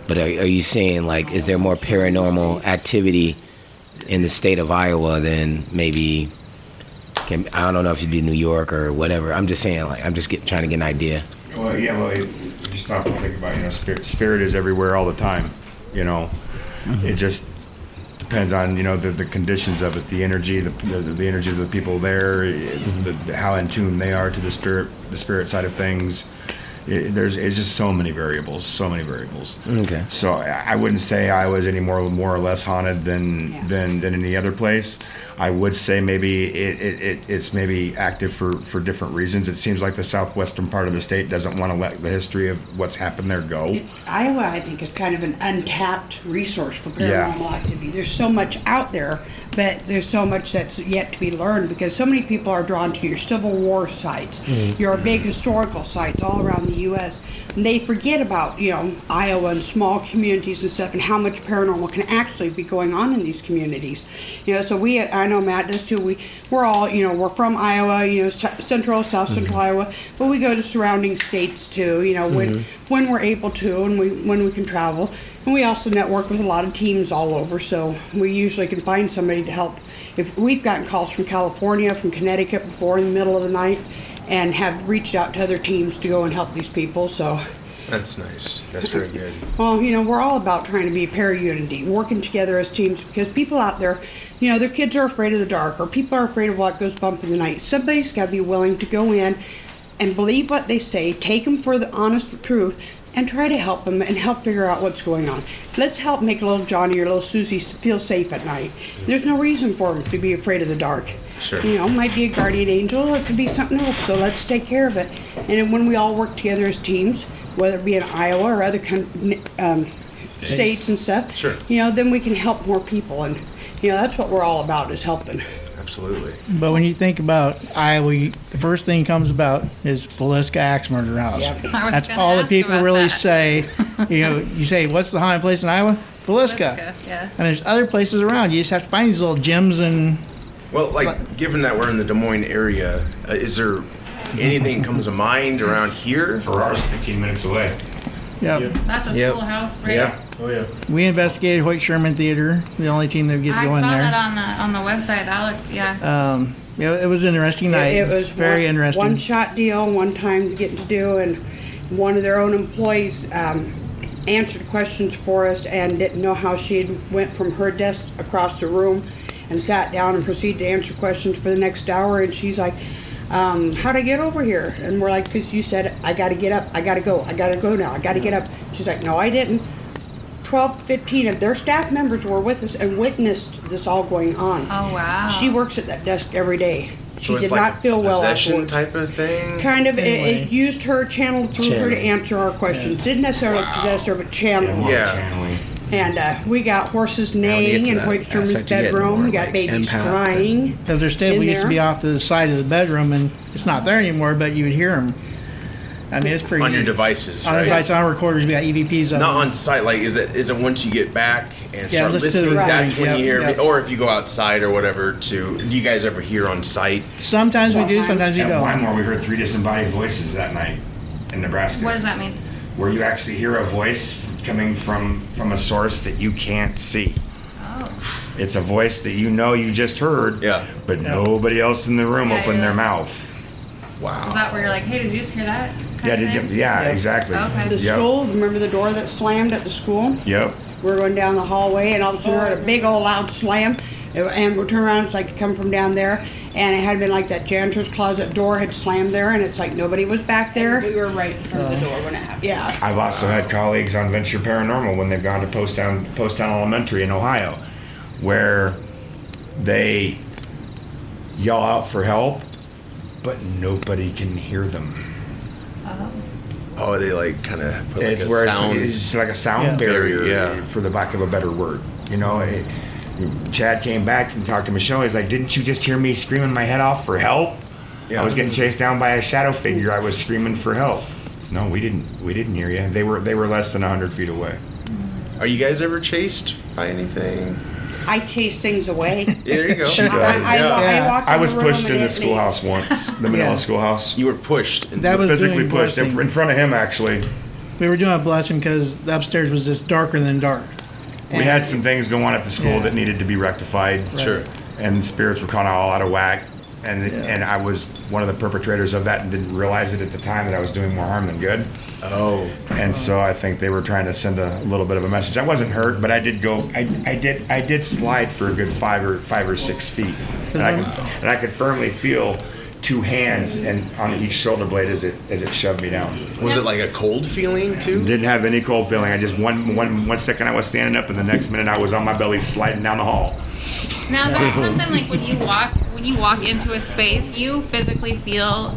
but are you saying, like, is there more paranormal activity in the state of Iowa than maybe, I don't know if you do New York or whatever. I'm just saying, like, I'm just trying to get an idea. Well, yeah, well, if you stop and think about it, you know, spirit is everywhere all the time, you know. It just depends on, you know, the conditions of it, the energy, the energy of the people there, how in tune they are to the spirit side of things. It's just so many variables. Okay. So I wouldn't say I was any more or less haunted than any other place. I would say maybe it's maybe active for different reasons. It seems like the southwestern part of the state doesn't want to let the history of what's happened there go. Iowa, I think, is kind of an untapped resource for Yeah. paranormal activity. There's so much out there, but there's so much that's yet to be learned because so many people are drawn to your Civil War sites, your big historical sites all around the U.S. And they forget about, Iowa and small communities and stuff and how much paranormal can actually be going on in these communities. So I know Matt does too. We're all, we're from Iowa, south central Iowa, but we go to surrounding states too, when we're able to and when we can travel. And we also network with a lot of teams all over, so we usually can find somebody to help. If we've gotten calls from California, from Connecticut before in the middle of the night, and have reached out to other teams to go and help these people, so. That's nice. That's very good. Well, we're all about trying to be para-unity, working together as teams, because people out there, their kids are afraid of the dark, or people are afraid of what goes bump in the night. Somebody's got to be willing to go in and believe what they say, take them for the honest truth, and try to help them and help figure out what's going on. Let's help make little Johnny or little Susie feel safe at night. There's no reason for them to be afraid of the dark. Sure. It might be a guardian angel, or it could be something else, so let's take care of it. And when we all work together as teams, whether it be in Iowa or other states and stuff, Sure. Then we can help more people. And, that's what we're all about, is helping. Absolutely. But when you think about Iowa, the first thing comes about is Villisca Axe Murder House. Yep. I was That's gonna all the ask people about really that. say. You say, what's the haunted place in Iowa? Villisca. Yeah. And there's other places around. You just have to find these little gems and. Well, given that we're in the Des Moines area, is there anything comes to mind around here? Ferrara's 15 minutes away. Yep. That's a Yep. schoolhouse, right? Yeah. Oh yeah. We investigated Hoyt Sherman Theater, the only team that get to I go saw in that there. on the website. That looked, yeah. It was an interesting night. It was very interesting. One shot deal, one time getting to do, and one of their own employees answered questions for us and didn't know how she went from her desk across the room and sat down and proceeded to answer questions for the next hour. And she's like, how'd I get over here? And we're like, because you said, I got to get up, I got to go now, I got to get up. She's like, no, I didn't. 12, 15 of their staff members were with us and witnessed this all going on. Oh, wow. She works at that desk every day. She So it's did like not feel well possession afterwards. type of thing? Kind of, Anyway. it used her, channeled through her to answer our questions. Didn't necessarily possess her, but channeled. More Yeah. channeling. And we got horses Now when you get neighing to in that Hoyt Sherman's aspect, you get bedroom. more We got like babies empath. crying. Because their stable in used to there. be off to the side of the bedroom, and it's not there anymore, but you would hear them. I mean, it's pretty. On your neat. devices, On our right? device, on our recorders, we got EVPs of Not them. on site, is it once you get back and Yeah, start listen to the listening, that's recordings, when yep, you hear, yep. or if you go outside or whatever do you guys ever hear on site? Sometimes we do, sometimes we At don't. Wymore, we heard 3 disembodied voices that night in Nebraska. What does that mean? Where you actually hear a voice coming from a source that you can't see. Oh. It's a voice that you just heard, Yeah. but nobody else in the room Yeah, opened yeah. their mouth. Is Wow. that where you're like, hey, did you just hear that? Yeah, kind of did you, thing? yeah, Yep. exactly. Okay. The Yep. school, remember the door that slammed at the school? Yep. We're going down the hallway, and all of a sudden we heard a big old loud slam, and we turn around, it's like it come from down there, and it had been like that janitor's closet door had slammed there, and it's like nobody was back there. We were right in front of the door when it happened. Yeah. I've also had colleagues on Venture Paranormal when they've gone to Posttown Elementary in Ohio, where they yell out for help, but nobody can hear them. Oh, they like kind of put like It's a where sound. it's like a sound Yeah. barrier, Yeah. for the lack of a better word. Chad came back and talked to Michelle. He's like, "Didn't you just hear me screaming my head off for help? Yeah. I was getting chased down by a shadow figure. I was screaming for help." No, we didn't. We didn't hear you. They were less than 100 feet away. Are you guys ever chased by anything? I chase things away. Yeah, there you go. She does. I walked I in was the room pushed and in the it schoolhouse once, the Manila Yeah. schoolhouse. You were pushed. That was Physically doing pushed blessing. in front of him, actually. We were doing a blessing because the upstairs was just darker than dark. We had some things going on at the school Yeah. that needed to be rectified. Sure. And the spirits were kind of all out of whack. And Yeah. and I was one of the perpetrators of that and didn't realize it at the time that I was doing more harm than good. Oh. And so I think they were trying to send a little bit of a message. I wasn't hurt, but I did go. I did slide for a good 5 or 6 feet, and I could firmly feel two hands and on each shoulder blade as it shoved me down. Was it like a cold feeling too? Didn't have any cold feeling. I just one second I was standing up, and the next minute I was on my belly sliding down the hall. Now, is that something like when you walk into a space, you physically feel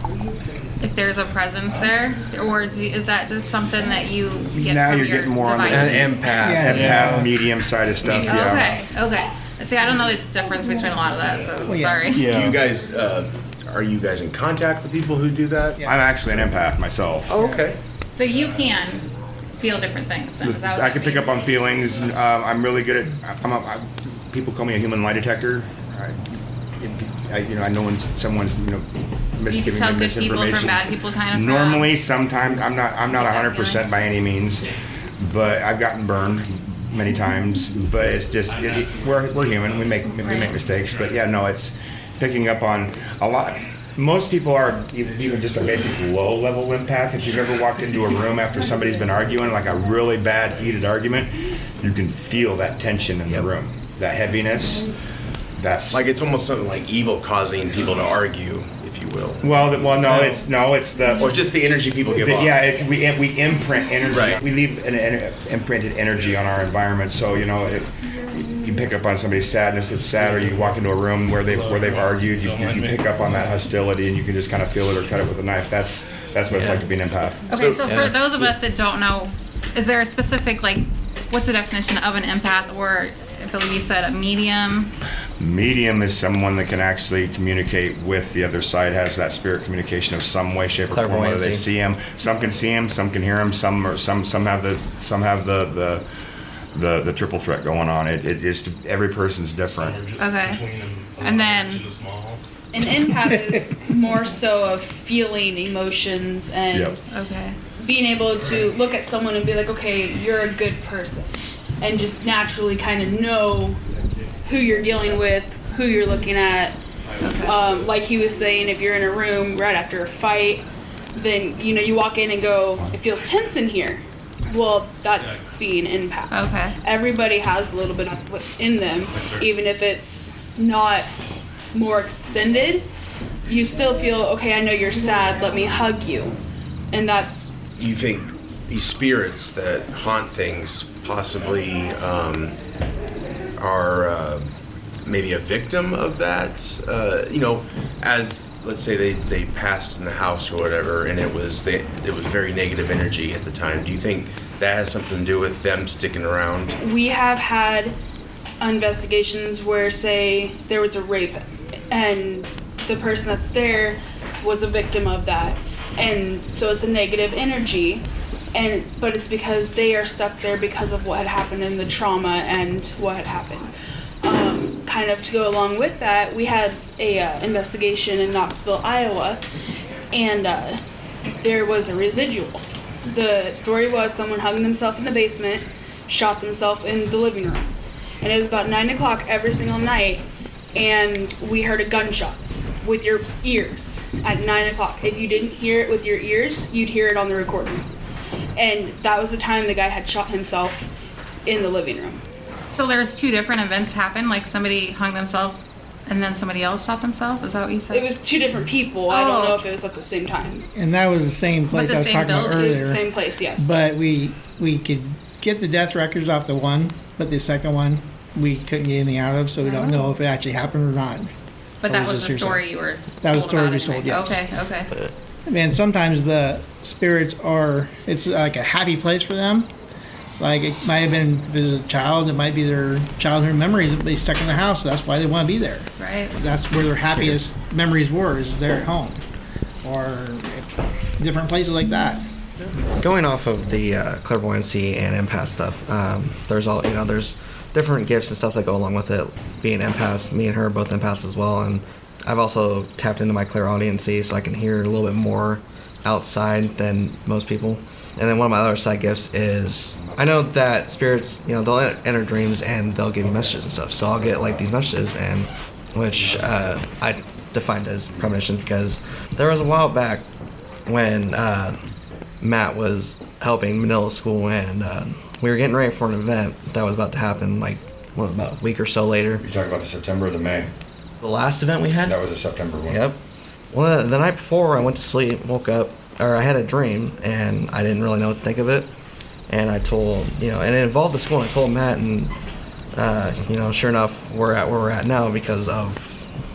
if there's a presence there, or is that just something that you get Now from you're your getting more on the devices? empath, medium side of stuff. Yeah. Okay. See, I don't know the difference between a lot of that, so sorry. Yeah. Do you guys, are you guys in contact with people who do that? I'm actually an empath myself. Oh, okay. So you can feel different things. Then. Is that what I that can pick means? up on feelings. I'm really good at. People call me a human lie detector. I know when someone's You can misgiving tell me good people misinformation. from bad people, kind of. Normally, sometimes I'm not that 100% by any means, but I've gotten burned many times. But it's just we're human. We make mistakes. But yeah, no, it's picking up on a lot. Most people are even just a basic low-level empath. If you've ever walked into a room after somebody's been arguing, like a really bad heated argument, you can feel that tension in the room, that heaviness. That's like it's almost something like evil causing people to argue, if you will. It's the or just the energy people give off. Yeah, we imprint energy. Right. We leave an imprinted energy on our environment. So you pick up on somebody's sadness. It's sad, or you walk into a room where they've argued. You pick up on that hostility, and you can just kind of feel it or cut it with a knife. That's what it's like to be an empath. Okay, so for those of us that don't know, is there a specific what's the definition of an empath, or I believe you said a medium? Medium is someone that can actually communicate with the other side, has that spirit communication of some way, shape, or form. Whether they see him, some can see him, some can hear him, some have the triple threat going on. It is every person's different. Okay, and then An empath is more so of feeling emotions and okay, being able to look at someone and be like, okay, you're a good person, and just naturally kind of know who you're dealing with, who you're looking at. Like he was saying, if you're in a room right after a fight, then you walk in and go, it feels tense in here. Well, that's being empath. Okay. Everybody has a little bit in them, even if it's not more extended. You still feel, okay, I know you're sad, let me hug you. And that's... You think these spirits that haunt things possibly are maybe a victim of that? As let's say they passed in the house or whatever, and it was very negative energy at the time. Do you think that has something to do with them sticking around? We have had investigations where, say, there was a rape, and the person that's there was a victim of that, and so it's a negative energy, but it's because they are stuck there because of what had happened and the trauma and what had happened. Kind of to go along with that, we had a investigation in Knoxville, Iowa, and there was a residual. The story was someone hung themselves in the basement, shot themselves in the living room, and it was about 9 o'clock every single night, and we heard a gunshot with your ears at 9 o'clock. If you didn't hear it with your ears, you'd hear it on the recording, and that was the time the guy had shot himself in the living room. So there's two different events happen, like somebody hung themselves and then somebody else shot themselves? Is that what you said? It was two different people. I don't know if it was at the same time. And that was the same place I was talking about earlier. It was the same place, yes. But we could get the death records off the one, but the second one we couldn't get anything out of, so we don't know if it actually happened or not. But that was the story you were That was the story told we about told, anyway. yes. Okay. And sometimes the spirits it's like a happy place for them. Like it might have been if it's a child, it might be their childhood memories that they stuck in the house. So that's why they want to be there. Right. That's where their happiest memories were, is there at home, or different places like that. Going off of the clairvoyancy and empath stuff, there's different gifts and stuff that go along with it. Being empaths, me and her are both empaths as well, and I've also tapped into my clairaudiency, so I can hear a little bit more outside than most people. And then one of my other side gifts is I know that spirits, they'll enter dreams and they'll give you messages and stuff. So I'll get like these messages, and which I defined as premonition, because there was a while back when Matt was helping Manila School, and we were getting ready for an event that was about to happen, about a week or so later. You talking about the September or the May? The last event we had? That was a September one. Yep. Well, the night before I went to sleep, woke up, or I had a dream, and I didn't really know what to think of it. And I told, and it involved the school, and I told Matt, and, sure enough, we're at where we're at now because of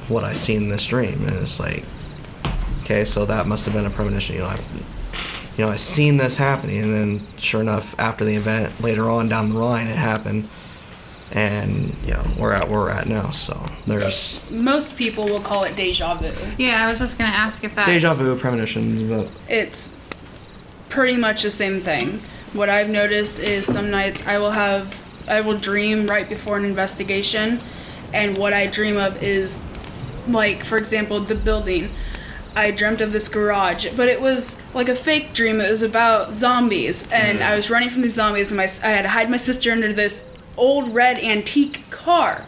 what I seen in this dream. And it's like, okay, so that must have been a premonition. I seen this happening, and then sure enough, after the event, later on down the line, it happened. And we're at where we're at now. So there's Most people will call it deja vu. Yeah, I was just gonna ask if that's deja vu, premonitions, but It's pretty much the same thing. What I've noticed is some nights I will dream right before an investigation, and what I dream of is, like, for example, the building. I dreamt of this garage, but it was like a fake dream. It was about zombies, and I was running from these zombies, and I had to hide my sister under this old red antique car.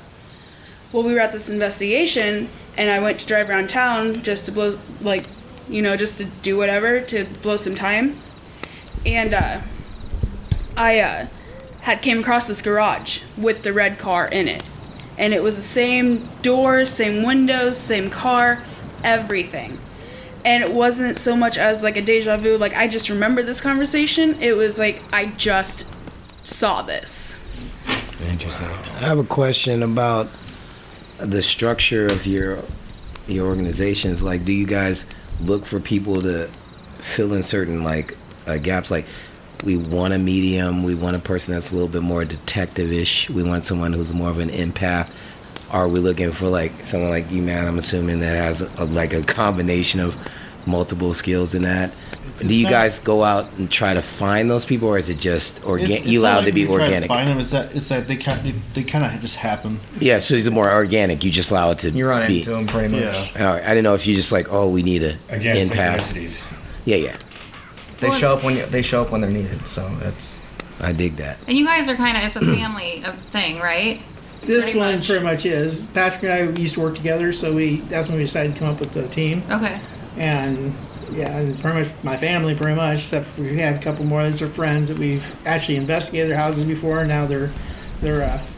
Well, we were at this investigation, and I went to drive around town just to blow, just to do whatever, to blow some time. And I had came across this garage with the red car in it. And it was the same doors, same windows, same car, everything. And it wasn't so much as like a deja vu, like I just remember this conversation. It was like I just saw this. Interesting. I have a question about the structure of your organizations. Like, do you guys look for people to fill in certain gaps? Like, we want a medium, we want a person that's a little bit more detective-ish, we want someone who's more of an empath. Are we looking for someone like you, man? I'm assuming that has a combination of multiple skills in that. Do you guys go out and try to find those people, or is it just you allowed to be organic? Find them. It's that they kind of just happen. Yeah, so it's more organic. You just allow it to. you run be. into them pretty much. Yeah. All right. I didn't know if you just we need a Again, empath. synchronicities. Yeah. They show up when they're needed. So it's. I dig that. And you guys are it's a family thing, right? This Pretty one much. pretty much is. Patrick and I used to work together, so that's when we decided to come up with the team. Okay. And yeah, and pretty much my family, pretty much, except we have a couple more of our friends that we've actually investigated their houses before, and now they're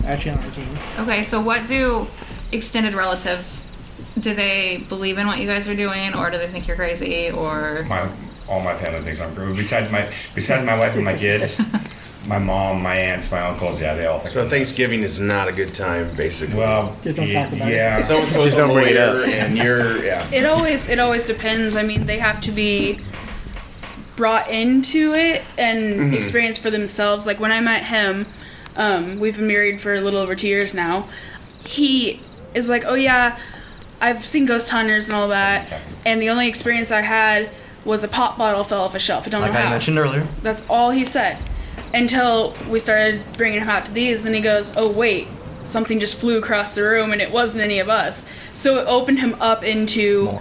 actually on our team. Okay, so what do extended relatives, do they believe in what you guys are doing, or do they think you're crazy, or? All my family thinks I'm crazy. Besides my wife and my kids, my mom, my aunts, my uncles, yeah, they all think. So I'm Thanksgiving is not a good time, basically. Well, Just don't talk about it. yeah. So Just don't bring it up. And you're, yeah. It always depends. I mean, they have to be brought into it and experience for themselves. Like when I met him, we've been married for a little over 2 years now. He is like, oh yeah, I've seen ghost hunters and all that, and the only experience I had was a pop bottle fell off a shelf. I don't Like know how. I mentioned earlier. That's all he said. Until we started bringing him out to these, then he goes, oh wait, something just flew across the room and it wasn't any of us. So it opened him up into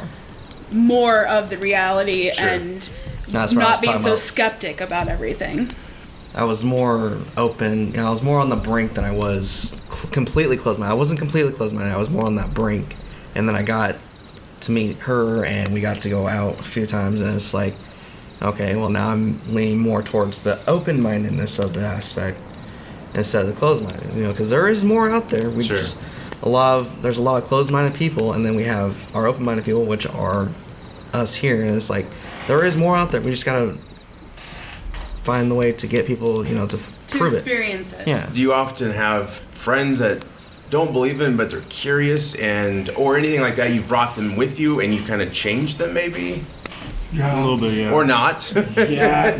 more of the reality and That's what I not was being talking so about. skeptic about everything. I was more open. I was more on the brink than I was completely closed-minded. I wasn't completely closed-minded. I was more on that brink. And then I got to meet her, and we got to go out a few times, and it's like, okay, well, now I'm leaning more towards the open-mindedness of the aspect instead of the closed-minded, because there is more out there. There's a lot of closed-minded people, and then we have our open-minded people, which are us here, and it's like, there is more out there. We just gotta find the way to get people, to To prove it. experience it. Yeah. Do you often have friends that don't believe in, but they're curious, or anything like that? You brought them with you, and you kind of changed them, maybe, A little bit, yeah. or not? Yeah,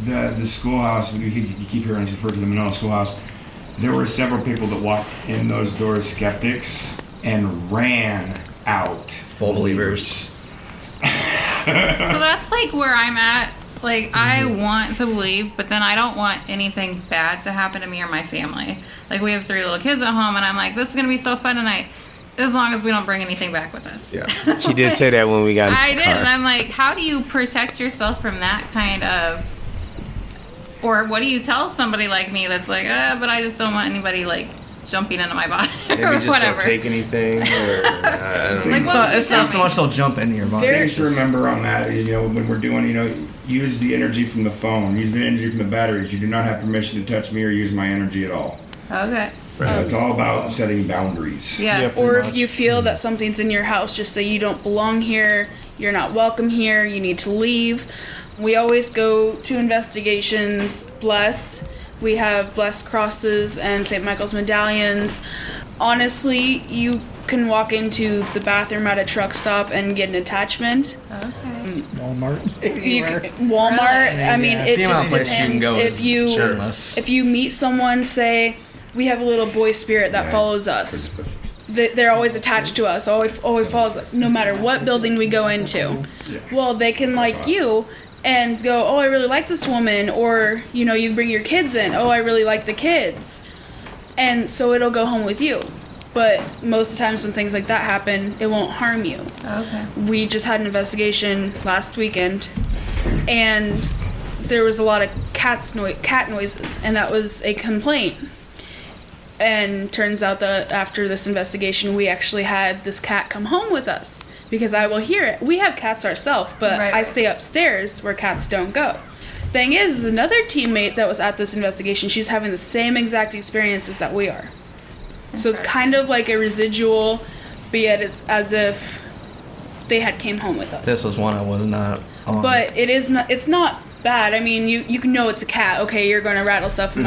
the schoolhouse, you keep hearing us refer to the Manila Schoolhouse. There were several people that walked in those doors skeptics and ran out. Full believers. So that's where I'm at. I want to believe, but then I don't want anything bad to happen to me or my family. We have 3 little kids at home, and I'm like, this is going to be so fun tonight, as long as we don't bring anything back with us. Yeah. She did say that when we got in the I did, car. and I'm like, how do you protect yourself from that kind of, or what do you tell somebody like me that's like, but I just don't want anybody jumping into my body Maybe or just whatever. don't take anything, or I don't know. What would you It's tell not so me? much they'll jump into your body. Things to remember on that, when we're doing, use the energy from the phone, use the energy from the batteries. You do not have permission to touch me or use my energy at all. Okay. It's all about setting boundaries. Yeah, pretty or much. if you feel that something's in your house, just say you don't belong here, you're not welcome here, you need to leave. We always go to investigations blessed. We have blessed crosses and St. Michael's medallions. Honestly, you can walk into the bathroom at a truck stop and get an attachment. Okay. Walmart. Walmart. Really? I mean, Yeah. it The just amount of places you can depends. go If is you endless. if you meet someone, say we have a little boy spirit that follows us. They're always attached to us. Always follows us, no matter what building we go into. Well, they can like you and go, oh, I really like this woman, or you bring your kids in. Oh, I really like the kids, and so it'll go home with you. But most of the times when things like that happen, it won't harm you. Okay. We just had an investigation last weekend, and there was a lot of cat noises, and that was a complaint. And turns out that after this investigation, we actually had this cat come home with us because I will hear it. We have cats ourselves, but Right. I stay upstairs where cats don't go. Thing is another teammate that was at this investigation, she's having the same exact experiences that we are. So it's kind of like a residual, but yet it's as if they had came home with us. This was one I was not on. But it's not bad. I mean, you can know it's a cat. Okay, you're going to rattle stuff in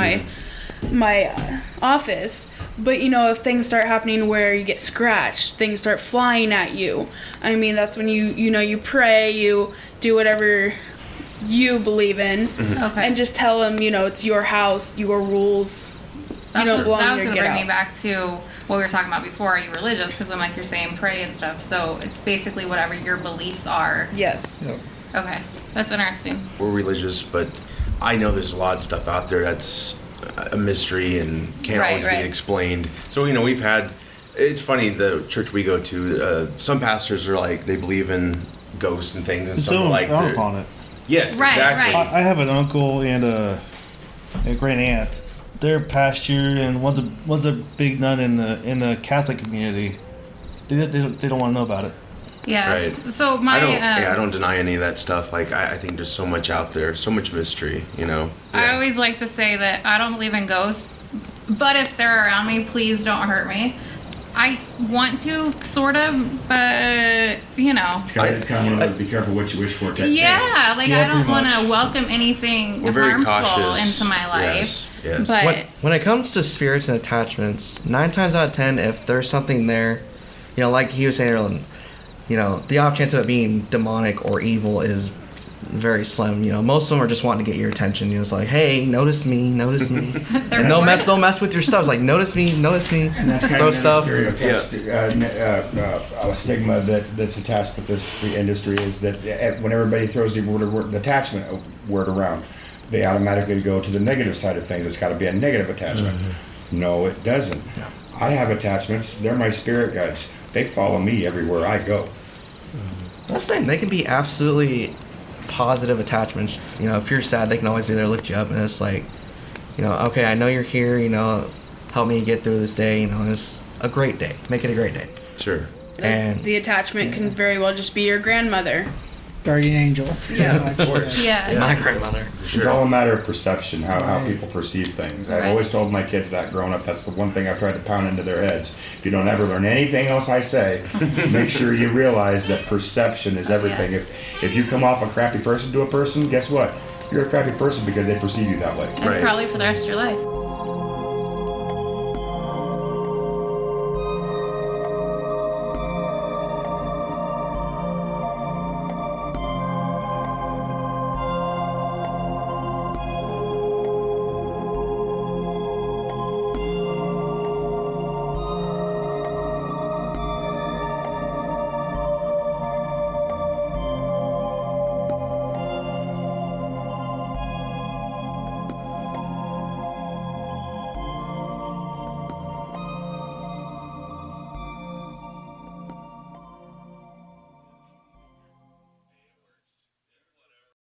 my office. But if things start happening where you get scratched, things start flying at you. I mean, that's when you pray, you do whatever you believe in, Okay. and just tell them, it's your house, your rules. You don't belong that was here. going Get to bring out. me back to what we were talking about before. Are you religious? Because I'm like, you're saying pray and stuff. So it's basically whatever your beliefs are. Yes. Okay. That's interesting. We're religious, but I know there's a lot of stuff out there that's a mystery and can't Right, always right. be explained. So, we've had, it's funny, the church we go to, some pastors are like, they believe in ghosts and things, and And some some are like, frown they're- upon it. yes, Right, exactly. right. I have an uncle and a great aunt. They're pastor, and one's a big nun in the Catholic community. They don't want to know about it. Yeah. Right. So my I don't deny any of that stuff. Like, I think there's so much out there, so much mystery, I Yeah. always like to say that I don't believe in ghosts, but if they're around me, please don't hurt me. I want to, sort of, but It's kind of be careful what you wish for. yeah, like Yeah, I don't pretty want much. to welcome anything We're very harmful cautious. into my life. Yes. But When it comes to spirits and attachments, 9 times out of 10, if there's something there, like he was saying earlier, the off chance of it being demonic or evil is very slim. Most of them are just wanting to get your attention. It's like, hey, notice me. They're And they'll mess with your stuff. It's like, notice me. And that's kind Throw of stuff. a stigma that's attached with the industry is that when everybody throws the attachment word around, they automatically go to the negative side of things. It's got to be a negative attachment. No, it doesn't. I have attachments. They're my spirit guides. They follow me everywhere I go. That's the thing. They can be absolutely positive attachments. If you're sad, they can always be there to lift you up. And it's like, okay, I know you're here. Help me get through this day. It's a great day. Make it a great day. Sure. And The attachment can very well just be your grandmother. Guardian angel. Yeah. Of course. yeah. my grandmother. It's all a matter of perception, how people perceive things. I've Right. always told my kids that growing up. That's the one thing I've tried to pound into their heads. If you don't ever learn anything else I say, make sure you realize that perception is everything. Yes. If you come off a crappy person to a person, guess what? You're a crappy person because they perceive you that way. And Right. probably for the rest of your life.